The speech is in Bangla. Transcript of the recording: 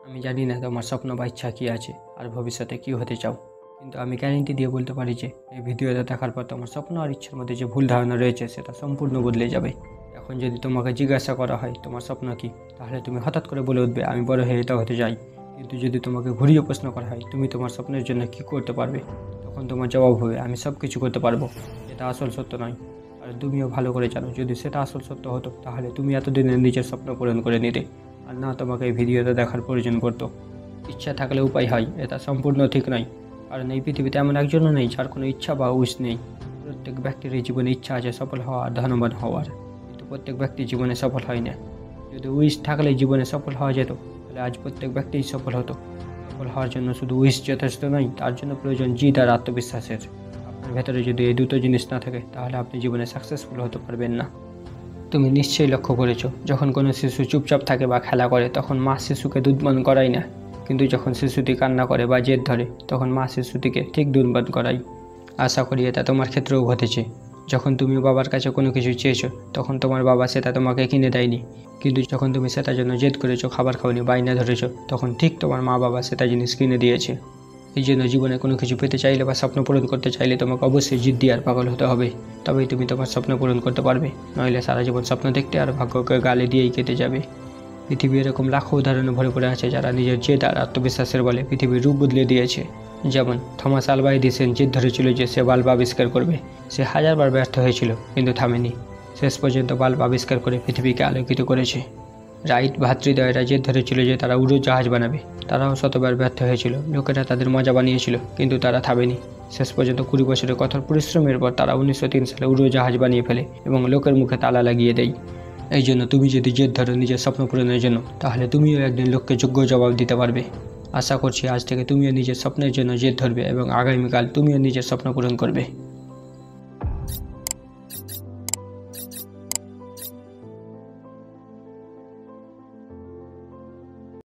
আমি জানি না তোমার স্বপ্ন বা ইচ্ছা কী আছে আর ভবিষ্যতে কী হতে চাও, কিন্তু আমি গ্যারেন্টি দিয়ে বলতে পারি যে এই ভিডিওটা দেখার পর তোমার স্বপ্ন আর ইচ্ছার মধ্যে যে ভুল ধারণা রয়েছে সেটা সম্পূর্ণ বদলে যাবে। এখন যদি তোমাকে জিজ্ঞাসা করা হয় তোমার স্বপ্ন কী, তাহলে তুমি হঠাৎ করে বলে উঠবে আমি বড় হয়ে এটা হতে চাই। কিন্তু যদি তোমাকে ঘুরিয়ে প্রশ্ন করা হয় তুমি তোমার স্বপ্নের জন্য কী করতে পারবে, তখন তোমার জবাব হবে আমি সব কিছু করতে পারবো। এটা আসল সত্য নয়, আর তুমিও ভালো করে জানো যদি সেটা আসল সত্য হতো তাহলে তুমি এতদিনে নিজের স্বপ্ন পূরণ করে নিতে, আর না তোমাকে এই ভিডিওটা দেখার প্রয়োজন পড়তো। ইচ্ছা থাকলে উপায় হয়, এটা সম্পূর্ণ ঠিক নয়, কারণ এই পৃথিবীতে এমন একজনও নেই যার কোনো ইচ্ছা বা উইশ নেই। প্রত্যেক ব্যক্তির এই জীবনে ইচ্ছা আছে সফল হওয়া আর ধনবান হওয়ার, কিন্তু প্রত্যেক ব্যক্তি জীবনে সফল হয় না। যদি উইশ থাকলে জীবনে সফল হওয়া যেত তাহলে আজ প্রত্যেক ব্যক্তিই সফল হতো। সফল হওয়ার জন্য শুধু উইশ যথেষ্ট নয়, তার জন্য প্রয়োজন জিদ আর আত্মবিশ্বাসের। আপনার ভেতরে যদি এই দুটো জিনিস না থাকে তাহলে আপনি জীবনে সাকসেসফুল হতে পারবেন না। তুমি নিশ্চয়ই লক্ষ্য করেছো, যখন কোনো শিশু চুপচাপ থাকে বা খেলা করে তখন মা শিশুকে দুধ পান করায় না, কিন্তু যখন শিশুটি কান্না করে বা জেদ ধরে তখন মা শিশুটিকে ঠিক দুধ পান করায়। আশা করি এটা তোমার ক্ষেত্রেও ঘটেছে। যখন তুমি বাবার কাছে কোনো কিছু চেয়েছো তখন তোমার বাবা সেটা তোমাকে কিনে দেয়নি, কিন্তু যখন তুমি সেটার জন্য জেদ করেছো, খাবার খাওনি, বায়না ধরেছো, তখন ঠিক তোমার মা বাবা সেটা জিনিস কিনে দিয়েছে। এই জন্য জীবনে কোনো কিছু পেতে চাইলে বা স্বপ্ন পূরণ করতে চাইলে তোমাকে অবশ্যই জিদ্দি আর পাগল হতে হবে, তবেই তুমি তোমার স্বপ্ন পূরণ করতে পারবে। নইলে সারা জীবন স্বপ্ন দেখতে আর ভাগ্যকে গালি দিয়েই কেটে যাবে। পৃথিবী এরকম লাখো উদাহরণে ভরে পড়ে আছে যারা নিজের জেদ আর আত্মবিশ্বাসের বলে পৃথিবীর রূপ বদলে দিয়েছে। যেমন থমাস আলভা এডিসন জেদ ধরেছিল যে সে বাল্ব আবিষ্কার করবে। সে হাজারবার ব্যর্থ হয়েছিল কিন্তু থামেনি, শেষ পর্যন্ত বাল্ব আবিষ্কার করে পৃথিবীকে আলোকিত করেছে। রাইট ভ্রাতৃদ্বয়েরা জেদ ধরেছিল যে তারা উড়োজাহাজ বানাবে। তারাও শতবার ব্যর্থ হয়েছিল, লোকেরা তাদের মজা বানিয়েছিল কিন্তু তারা থামেনি। শেষ পর্যন্ত 20 বছরের কঠোর পরিশ্রমের পর তারা 1903 সালে উড়োজাহাজ বানিয়ে ফেলে এবং লোকের মুখে তালা লাগিয়ে দেয়। এই জন্য তুমি যদি জেদ ধরো নিজের স্বপ্ন পূরণের জন্য, তাহলে তুমিও একদিন লোককে যোগ্য জবাব দিতে পারবে। আশা করছি আজ থেকে তুমিও নিজের স্বপ্নের জন্য জেদ ধরবে এবং আগামীকাল তুমিও নিজের স্বপ্ন পূরণ করবে।